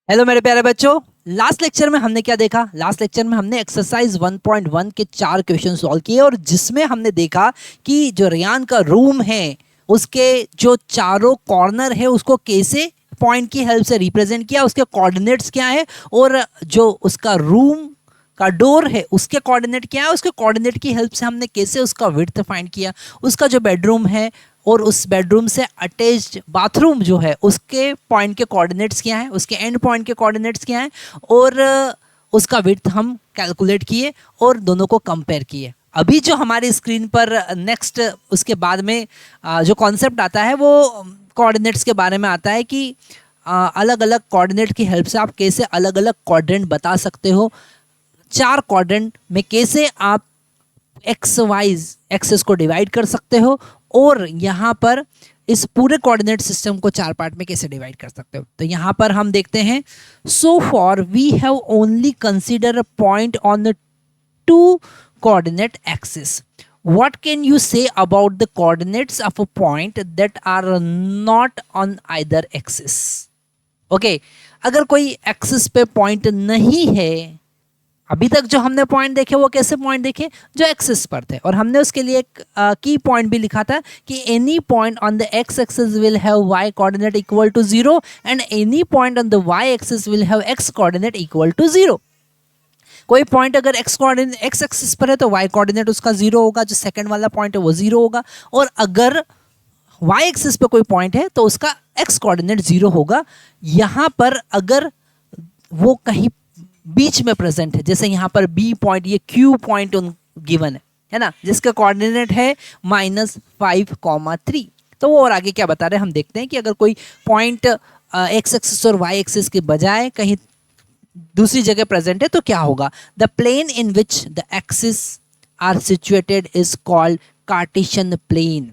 Hello मेरे प्यारे बच्चों। लास्ट लेक्चर में हमने क्या देखा? लास्ट लेक्चर में हमने एक्सरसाइज 1.1 के 4 क्वेश्चन सॉल्व किए और जिसमें हमने देखा कि जो रेयान का रूम है उसके जो चारों कॉर्नर है उसको कैसे पॉइंट की हेल्प से रिप्रेजेंट किया, उसके कोऑर्डिनेट्स क्या है और जो उसका रूम का डोर है उसके कोऑर्डिनेट क्या है, उसके कोऑर्डिनेट की हेल्प से हमने कैसे उसका विड्थ फाइंड किया, उसका जो बेडरूम है और उस बेडरूम से अटैच्ड बाथरूम जो है उसके पॉइंट के कोऑर्डिनेट्स क्या हैं, उसके एंड पॉइंट के कोऑर्डिनेट्स क्या हैं और उसका विड्थ हम कैलकुलेट किए और दोनों को कंपेयर किए। अभी जो हमारी स्क्रीन पर नेक्स्ट उसके बाद में जो कॉन्सेप्ट आता है वो कोऑर्डिनेट्स के बारे में आता है कि अलग अलग कोऑर्डिनेट की हेल्प से आप कैसे अलग अलग क्वाड्रेंट बता सकते हो, चार क्वाड्रेंट में कैसे आप एक्स वाइज एक्सेस को डिवाइड कर सकते हो और यहाँ पर इस पूरे कोऑर्डिनेट सिस्टम को चार पार्ट में कैसे डिवाइड कर सकते हो। तो यहाँ पर हम देखते हैं, so for we have only consider a point on the two coordinate axis. What can you say about the coordinates of a point that are not on either axis? Okay, अगर कोई एक्सिस पे point नहीं है, अभी तक जो हमने point देखे वो कैसे पॉइंट देखे? जो एक्सिस पर थे, और हमने उसके लिए एक की पॉइंट भी लिखा था कि any point on the x axis will have y coordinate equal to 0 and any point on the y axis will have x coordinate equal to 0। कोई पॉइंट अगर एक्स कोऑर्डिनेट एक्स एक्सिस पर है तो Y coordinate उसका 0 होगा, जो second वाला point है वो 0 होगा, और अगर वाई एक्सिस पे कोई पॉइंट है तो उसका एक्स कोऑर्डिनेट 0 होगा। यहाँ पर अगर वो कहीं बीच में प्रेजेंट है, जैसे यहाँ पर बी पॉइंट, ये क्यू पॉइंट गिवन है ना, जिसका कोऑर्डिनेट है -5,3, तो वो और आगे क्या बता रहे हैं हम देखते हैं कि अगर कोई पॉइंट एक्स एक्सिस और वाई एक्सिस के बजाय कहीं दूसरी जगह प्रेजेंट है तो क्या होगा? The plane in which the axis are situated is called Cartesian plane.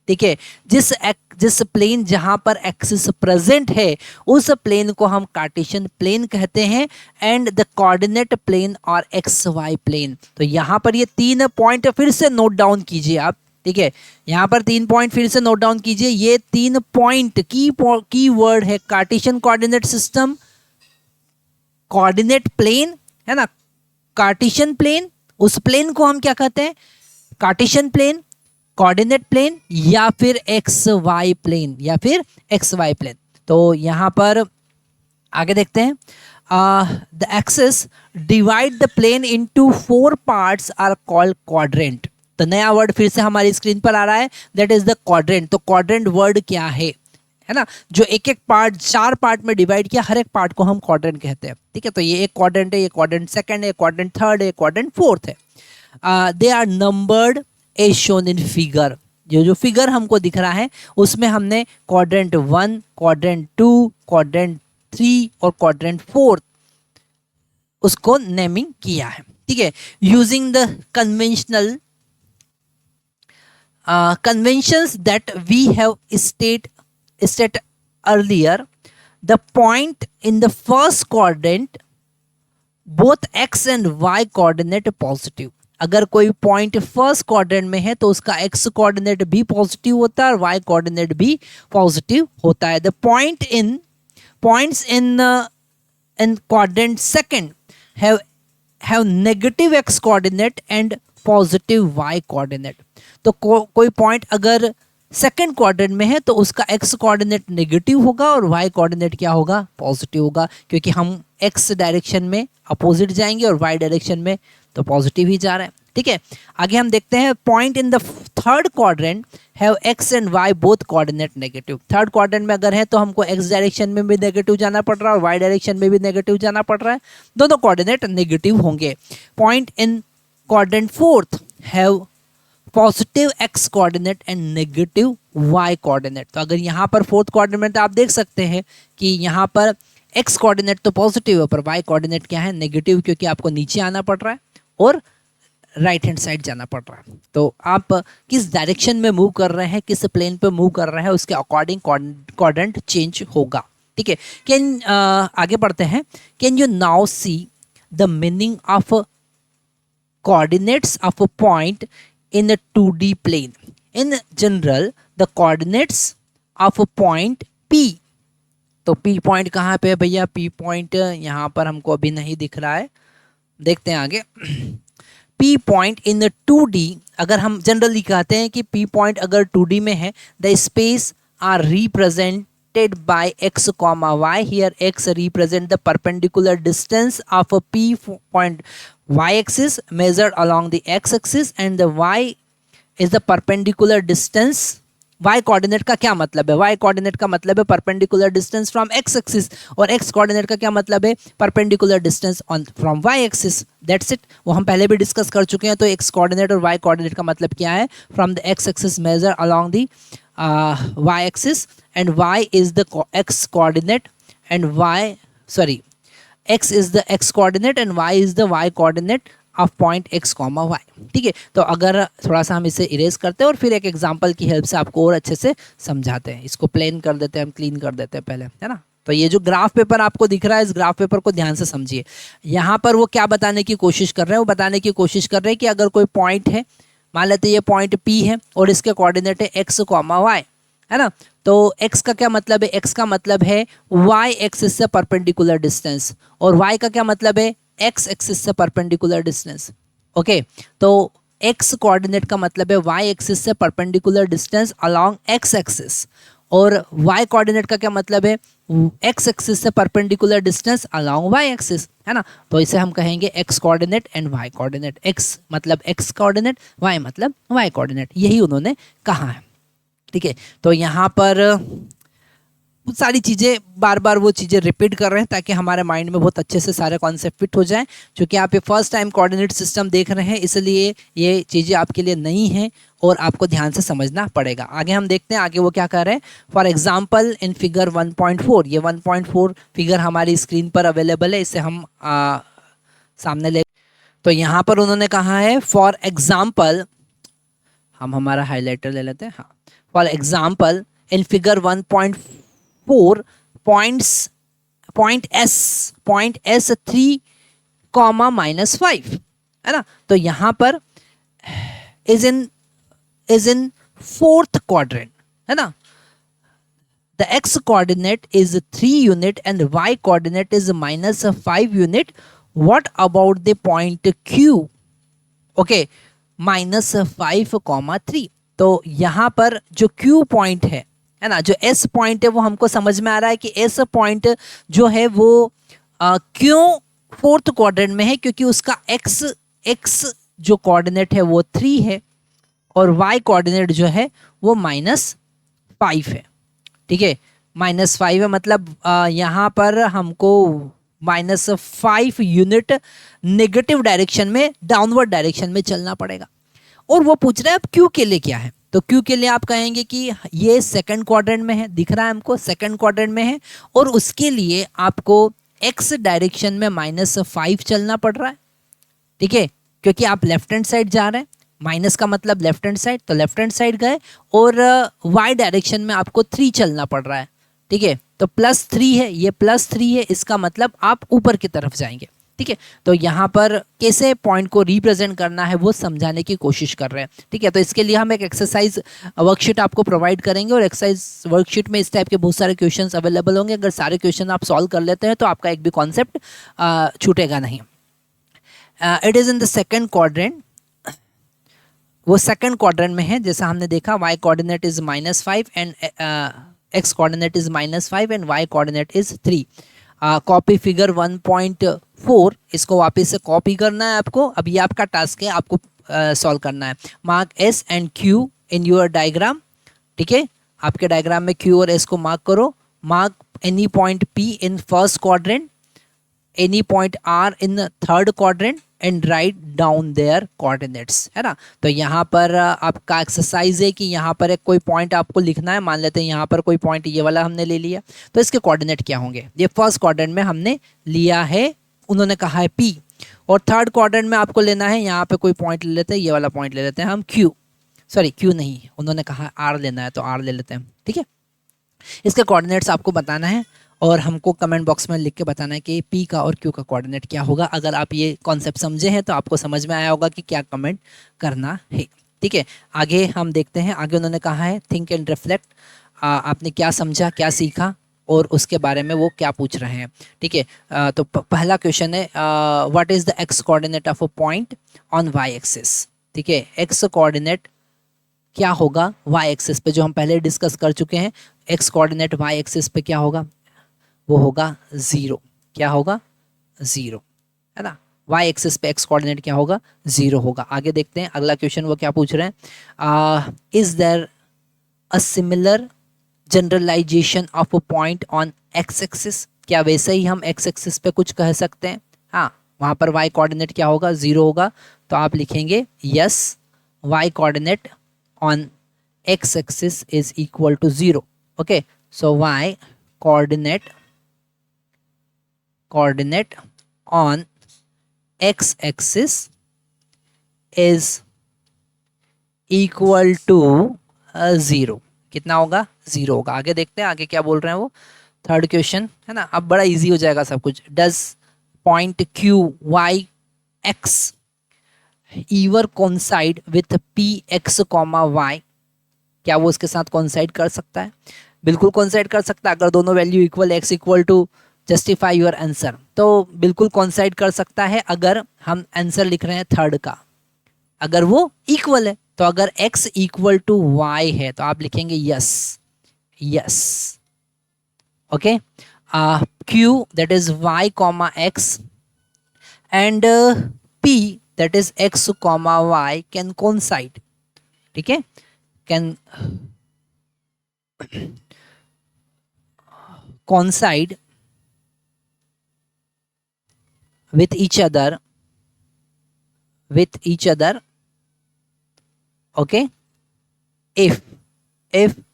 ठीक है, जिस प्लेन जहां पर एक्सिस प्रेजेंट है उस प्लेन को हम कार्टेशियन प्लेन कहते हैं, एंड द कोऑर्डिनेट प्लेन और एक्स वाई प्लेन। तो यहां पर ये 3 पॉइंट फिर से नोट डाउन कीजिए आप। ठीक है, यहां पर 3 पॉइंट फिर से नोट डाउन कीजिए। ये 3 पॉइंट की वर्ड है Cartesian coordinate system, coordinate plane है ना, कार्टेशियन प्लेन, उस प्लेन को हम क्या कहते हैं? कार्टेशियन प्लेन, कोऑर्डिनेट प्लेन, या फिर एक्स वाई प्लेन, या फिर एक्स वाई प्लेन। तो यहां पर आगे देखते हैं, the axis divide the plane into 4 parts are called quadrant. तो नया वर्ड फिर से हमारी स्क्रीन पर आ रहा है, दैट इज द क्वाड्रेंट। तो क्वाड्रेंट वर्ड क्या है ना, जो एक एक पार्ट 4 पार्ट में डिवाइड किया, हर एक पार्ट को हम क्वाड्रेंट कहते हैं। ठीक है, तो ये एक क्वाड्रेंट है, ये क्वाड्रेंट सेकंड है, क्वाड्रेंट थर्ड है, क्वाड्रेंट फोर्थ है। They are numbered as shown in figure. जो फिगर हमको दिख रहा है उसमें हमने क्वाड्रेंट 1, क्वाड्रेंट 2, क्वाड्रेंट 3 और क्वाड्रेंट 4 उसको नेमिंग किया है। ठीक है, using the conventions that we have stated earlier, the point in the first quadrant, both x and y coordinate positive। अगर कोई पॉइंट फर्स्ट क्वाड्रेंट में है तो उसका एक्स कोऑर्डिनेट भी पॉजिटिव होता है और वाई कोऑर्डिनेट भी पॉजिटिव होता है। The points in quadrant second have negative x coordinate and positive y coordinate. तो कोई पॉइंट अगर सेकंड क्वाड्रेंट में है तो उसका एक्स कोऑर्डिनेट नेगेटिव होगा और वाई कोऑर्डिनेट क्या होगा? पॉजिटिव होगा, क्योंकि हम एक्स डायरेक्शन में अपोजिट जाएंगे और वाई डायरेक्शन में तो पॉजिटिव ही जा रहे हैं। ठीक है, आगे हम देखते हैं, point in the third quadrant have x and y both coordinate negative. Third quadrant में अगर है तो हमको एक्स डायरेक्शन में भी नेगेटिव जाना पड़ रहा है और वाई डायरेक्शन में भी नेगेटिव जाना पड़ रहा है, दोनों कोऑर्डिनेट नेगेटिव होंगे। Point in quadrant fourth have positive x coordinate and negative y coordinate. तो अगर यहाँ पर फोर्थ क्वाड्रेंट में तो आप देख सकते हैं कि यहाँ पर एक्स कोऑर्डिनेट तो पॉजिटिव है पर वाई कोऑर्डिनेट क्या है? नेगेटिव, क्योंकि आपको नीचे आना पड़ रहा है और राइट हैंड साइड जाना पड़ रहा है। तो आप किस डायरेक्शन में मूव कर रहे हैं, किस प्लेन पे मूव कर रहे हैं, उसके अकॉर्डिंग क्वाड्रेंट चेंज होगा। ठीक है, आगे बढ़ते हैं। Can you now see the meaning of coordinates of a point in a 2D plane? In general, the coordinates of a point P तो पी पॉइंट कहाँ पे है भैया? पी पॉइंट यहाँ पर हमको अभी नहीं दिख रहा है, देखते हैं आगे। पी पॉइंट इन 2D, अगर हम जनरली कहते हैं कि पी पॉइंट अगर 2D में है, the space are represented by x, y, here x represent the perpendicular distance of a p point y axis measured along the x axis and the y is the perpendicular distance। y coordinate का क्या मतलब है? y coordinate का मतलब है perpendicular distance from x axis, और x coordinate का क्या मतलब है? Perpendicular distance on from y axis. That's it, वो हम पहले भी डिस्कस कर चुके हैं। तो x कोऑर्डिनेट और y कोऑर्डिनेट का मतलब क्या है? From the x axis measure along the y axis and y is the x coordinate and x is the x coordinate and y is the y coordinate of point x, y। ठीक है, तो अगर थोड़ा सा हम इसे erase करते हैं और फिर एक एग्जांपल की हेल्प से आपको और अच्छे से समझाते हैं। इसको प्लेन कर देते हैं, हम क्लीन कर देते हैं पहले, है ना। तो ये जो ग्राफ पेपर आपको दिख रहा है, इस ग्राफ पेपर को ध्यान से समझिए। यहाँ पर वो क्या बताने की कोशिश कर रहे हैं? वो बताने की कोशिश कर रहे हैं कि अगर कोई पॉइंट है, मान लेते ये पॉइंट P है और इसके कोऑर्डिनेट है x, y, है ना। तो x का क्या मतलब है? x का मतलब है y एक्सिस से परपेंडिकुलर डिस्टेंस, और y का क्या मतलब है? x एक्सिस से परपेंडिकुलर डिस्टेंस। ओके, तो x कोऑर्डिनेट का मतलब है y एक्सिस से perpendicular distance along x axis, और y कोऑर्डिनेट का क्या मतलब है? x एक्सिस से perpendicular distance along y axis, है ना। तो इसे हम कहेंगे x coordinate and y coordinate. x मतलब x कोऑर्डिनेट, y मतलब y कोऑर्डिनेट, यही उन्होंने कहा है। ठीक है, तो यहाँ पर सारी चीज़ें बार बार वो चीज़ें रिपीट कर रहे हैं ताकि हमारे माइंड में बहुत अच्छे से सारे कॉन्सेप्ट फिट हो जाएं। क्योंकि आप ये फर्स्ट टाइम कोऑर्डिनेट सिस्टम देख रहे हैं, इसलिए ये चीज़ें आपके लिए नई हैं और आपको ध्यान से समझना पड़ेगा। आगे हम देखते हैं, आगे वो क्या कर रहे हैं। फॉर एग्जाम्पल इन फिगर 1.4, ये 1.4 फिगर हमारी स्क्रीन पर अवेलेबल है, इसे हम सामने ले। तो यहाँ पर उन्होंने कहा है फॉर एग्जाम्पल, हम हमारा हाईलाइटर ले लेते हैं। हाँ, for example in figure 1.4 point S 3, -5, है ना। तो यहाँ पर इज इन फोर्थ क्वाड्रेंट, है ना। The x coordinate is 3 unit and y coordinate is -5 unit. What about the point Q? Okay, -5, 3। तो यहाँ पर जो Q पॉइंट है ना, जो S पॉइंट है, वो हमको समझ में आ रहा है कि S पॉइंट जो है वो क्यों फोर्थ क्वाड्रेंट में है? क्योंकि उसका x जो कोऑर्डिनेट है वो 3 है और y कोऑर्डिनेट जो है वो -5 है। ठीक है, -5 है, मतलब यहाँ पर हमको -5 यूनिट नेगेटिव डायरेक्शन में, डाउनवर्ड डायरेक्शन में चलना पड़ेगा। और वो पूछ रहा है अब Q के लिए क्या है? तो Q के लिए आप कहेंगे कि ये सेकंड क्वाड्रेंट में है, दिख रहा है हमको, सेकंड क्वाड्रेंट में है, और उसके लिए आपको x डायरेक्शन में -5 चलना पड़ रहा है। ठीक है, क्योंकि आप लेफ्ट हैंड साइड जा रहे हैं, माइनस का मतलब लेफ्ट हैंड साइड, तो लेफ्ट हैंड साइड गए, और y डायरेक्शन में आपको 3 चलना पड़ रहा है। ठीक है, तो +3 है, ये +3 है, इसका मतलब आप ऊपर की तरफ जाएंगे। ठीक है, तो यहाँ पर कैसे पॉइंट को रिप्रेजेंट करना है वो समझाने की कोशिश कर रहे हैं। ठीक है, तो इसके लिए हम एक एक्सरसाइज वर्कशीट आपको प्रोवाइड करेंगे, और एक्सरसाइज वर्कशीट में इस टाइप के बहुत सारे क्वेश्चंस अवेलेबल होंगे। अगर सारे क्वेश्चन आप सॉल्व कर लेते हैं तो आपका एक भी कॉन्सेप्ट छूटेगा नहीं। It is in the second quadrant, वो सेकेंड क्वाड्रेंट में है। जैसा हमने देखा, y coordinate is -5 and x coordinate is -5 and y coordinate is 3। Copy figure 1.4, इसको वापस से कॉपी करना है आपको। अब ये आपका टास्क है, आपको सॉल्व करना है। Mark S and Q in your diagram. ठीक है, आपके डायग्राम में Q और S को मार्क करो। Mark any point P in first quadrant, any point R in third quadrant and write down their coordinates, है ना। तो यहाँ पर आपका एक्सरसाइज है कि यहाँ पर एक कोई पॉइंट आपको लिखना है। मान लेते हैं यहाँ पर कोई पॉइंट ये वाला हमने ले लिया, तो इसके कोऑर्डिनेट क्या होंगे? ये फर्स्ट क्वाड्रेंट में हमने लिया है, उन्होंने कहा है P, और थर्ड क्वाड्रेंट में आपको लेना है, यहाँ पे कोई पॉइंट ले लेते हैं, ये वाला पॉइंट ले लेते हैं हम Q, सॉरी Q नहीं, उन्होंने कहा R लेना है, तो R ले लेते हैं। ठीक है, इसके कोऑर्डिनेट्स आपको बताना है और हमको कमेंट बॉक्स में लिख के बताना है कि P का और Q का कोऑर्डिनेट क्या होगा। अगर आप ये कॉन्सेप्ट समझे हैं तो आपको समझ में आया होगा कि क्या कमेंट करना है। ठीक है, आगे हम देखते हैं। आगे उन्होंने कहा है थिंक एंड रिफ्लेक्ट। आपने क्या समझा, क्या सीखा, और उसके बारे में वो क्या पूछ रहे हैं। ठीक है, तो पहला क्वेश्चन है what is the x coordinate of a point on y axis. ठीक है, एक्स कोऑर्डिनेट क्या होगा वाई एक्सिस पे, जो हम पहले डिस्कस कर चुके हैं। एक्स कोऑर्डिनेट वाई एक्सिस पे क्या होगा, वो होगा 0। क्या होगा, 0, है ना। वाई एक्सिस पे एक्स कोऑर्डिनेट क्या होगा, 0 होगा। आगे देखते हैं अगला क्वेश्चन वो क्या पूछ रहे हैं, is there a similar generalisation of a point on x axis. क्या वैसे ही हम एक्स एक्सिस पे कुछ कह सकते हैं। हाँ, वहाँ पर वाई कोऑर्डिनेट क्या होगा, 0 होगा। तो आप लिखेंगे yes, y coordinate on x axis is equal to 0। Okay, so y coordinate on x axis is equal to 0। कितना होगा, 0 होगा। आगे देखते हैं आगे क्या बोल रहे हैं वो, थर्ड क्वेश्चन है ना। अब बड़ा इजी हो जाएगा सब कुछ। Does point Q y x ever coincide with P x comma y. क्या वो उसके साथ कोइंसाइड कर सकता है, बिल्कुल कोइंसाइड कर सकता है। अगर दोनों value equal, x equal to justify your answer, तो बिल्कुल कोइंसाइड कर सकता है। अगर हम आंसर लिख रहे हैं थर्ड का, अगर वो इक्वल है, तो अगर x इक्वल टू वाई है तो आप लिखेंगे yes, yes. Okay, q that is y comma x and p that is x comma y can coincide. ठीक है, can coincide with each other okay if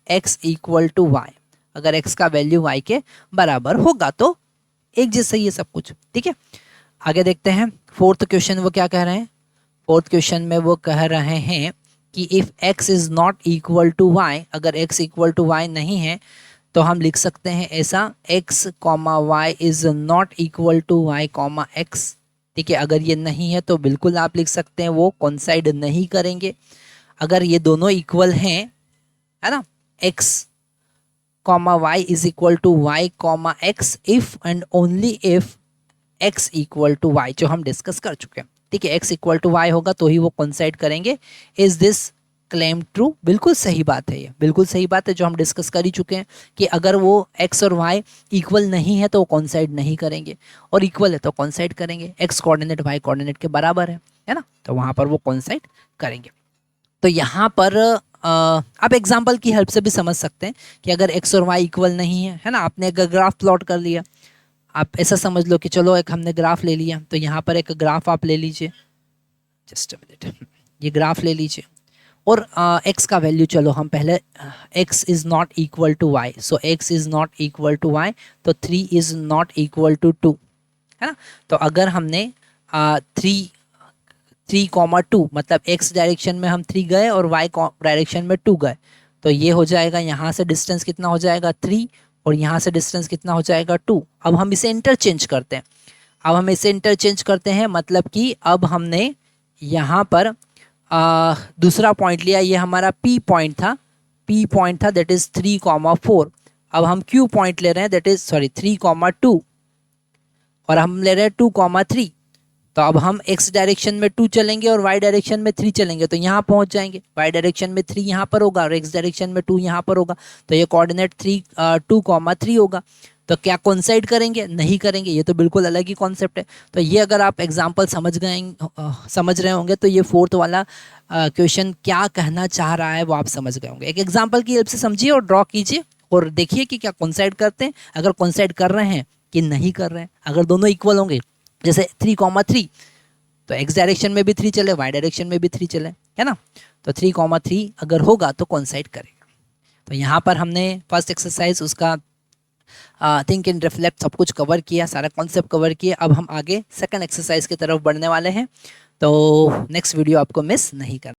x equal to y। अगर x का value y के बराबर होगा तो एक जैसा ही है सब कुछ। ठीक है, आगे देखते हैं फोर्थ क्वेश्चन वो क्या कह रहे हैं। फोर्थ क्वेश्चन में वो कह रहे हैं कि if x is not equal to y, अगर x इक्वल टू y नहीं है तो हम लिख सकते हैं ऐसा, x comma y is not equal to y comma x. ठीक है, अगर ये नहीं है तो बिल्कुल आप लिख सकते हैं वो कोइंसाइड नहीं करेंगे। अगर ये दोनों इक्वल हैं, है ना, x comma y is equal to y comma x if and only if x equal to y, जो हम डिस्कस कर चुके हैं। ठीक है, x इक्वल टू वाई होगा तो ही वो कोइंसाइड करेंगे। इज दिस क्लेम ट्रू, बिल्कुल सही बात है, ये बिल्कुल सही बात है जो हम डिस्कस कर ही चुके हैं कि अगर वो x और y इक्वल नहीं है तो वो कोइंसाइड नहीं करेंगे, और इक्वल है तो कोइंसाइड करेंगे। x कोऑर्डिनेट y कोऑर्डिनेट के बराबर है ना, तो वहाँ पर वो कोइंसाइड करेंगे। तो यहाँ पर आप एग्जाम्पल की हेल्प से भी समझ सकते हैं कि अगर x और y इक्वल नहीं है ना, आपने एक ग्राफ प्लॉट कर लिया, आप ऐसा समझ लो कि चलो एक हमने ग्राफ ले लिया, तो यहाँ पर एक ग्राफ आप ले लीजिए, जस्ट अ मिनट, ये ग्राफ ले लीजिए और x का वैल्यू चलो हम पहले x is not equal to y, so x is not equal to y, तो 3 इज़ नॉट इक्वल टू 2, है ना। तो अगर हमने 3,2 मतलब x डायरेक्शन में हम 3 गए और y डायरेक्शन में 2 गए, तो ये हो जाएगा, यहाँ से डिस्टेंस कितना हो जाएगा 3 और यहाँ से डिस्टेंस कितना हो जाएगा 2। अब हम इसे इंटरचेंज करते हैं, मतलब कि अब हमने यहाँ पर दूसरा पॉइंट लिया, ये हमारा P पॉइंट था दैट इज 3,4। अब हम Q पॉइंट ले रहे हैं दैट इज 3,2 और हम ले रहे हैं 2,3। तो अब हम x डायरेक्शन में 2 चलेंगे और y डायरेक्शन में 3 चलेंगे तो यहाँ पहुँच जाएंगे। y डायरेक्शन में 3 यहाँ पर होगा और x डायरेक्शन में 2 यहाँ पर होगा, तो ये कोऑर्डिनेट 2,3 होगा। तो क्या कोइंसाइड करेंगे, नहीं करेंगे, ये तो बिल्कुल अलग ही कॉन्सेप्ट है। तो ये अगर आप एग्जांपल समझ रहे होंगे तो ये फोर्थ वाला क्वेश्चन क्या कहना चाह रहा है वो आप समझ गए होंगे। एक एग्जांपल की हेल्प से समझिए और ड्रॉ कीजिए और देखिए कि क्या कोइंसाइड करते हैं, अगर कोइंसाइड कर रहे हैं कि नहीं कर रहे हैं। अगर दोनों इक्वल होंगे, जैसे 3,3, तो x डायरेक्शन में भी 3 चले, y डायरेक्शन में भी 3 चले, है ना, तो 3,3 अगर होगा तो कोइंसाइड करेगा। तो यहाँ पर हमने फर्स्ट एक्सरसाइज उसका थिंक एंड रिफ्लेक्ट सब कुछ कवर किया, सारा कॉन्सेप्ट कवर किया। अब हम आगे सेकंड एक्सरसाइज की तरफ बढ़ने वाले हैं, तो नेक्स्ट वीडियो आपको मिस नहीं करना।